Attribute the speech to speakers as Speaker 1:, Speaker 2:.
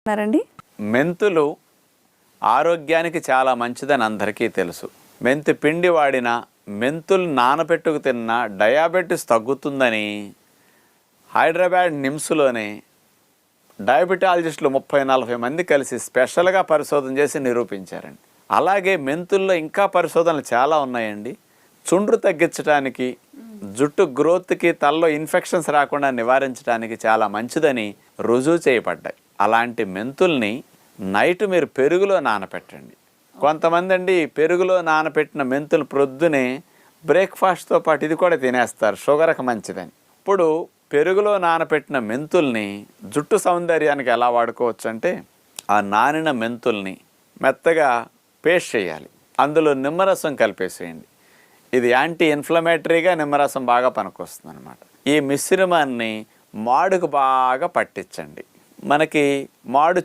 Speaker 1: ఉన్నారండి.
Speaker 2: మెంతులు ఆరోగ్యానికి చాలా మంచిదని అందరికీ తెలుసు. మెంతి పిండి వాడిన, మెంతులు నానబెట్టుకు తిన్న డయాబెటీస్ తగ్గుతుందని హైదరాబాద్ నిమ్స్లోనే డయాబెటాలజిస్టులు 30-40 మంది కలిసి స్పెషల్గా పరిశోధన చేసి నిరూపించారండి. అలాగే మెంతుల్లో ఇంకా పరిశోధనలు చాలా ఉన్నాయండి. చుండ్రు తగ్గించడానికి, జుట్టు గ్రోత్కి, తలలో ఇన్ఫెక్షన్స్ రాకుండా నివారించడానికి చాలా మంచిదని రుజువు చేయబడ్డాయి. అలాంటి మెంతుల్ని నైట్ మీరు పెరుగులో నానపెట్టండి. కొంతమంది అండి పెరుగులో నానపెట్టిన మెంతులు ప్రొద్దునే బ్రేక్ఫాస్ట్తో పాటు ఇది కూడా తినేస్తారు, షుగర్కి మంచిదని. ఇప్పుడు పెరుగులో నానపెట్టిన మెంతుల్ని జుట్టు సౌందర్యానికి ఎలా వాడుకోవచ్చు అంటే, ఆ నానిన మెంతుల్ని మెత్తగా పేస్ట్ చేయాలి, అందులో నిమ్మరసం కలిపేసేయండి. ఇది యాంటీ ఇన్ఫ్లమేటరీగా నిమ్మరసం బాగా పనికొస్తుంది అనమాట. ఈ మిశ్రమాన్ని మాడుకు బాగా పట్టించండి. మనకి మాడు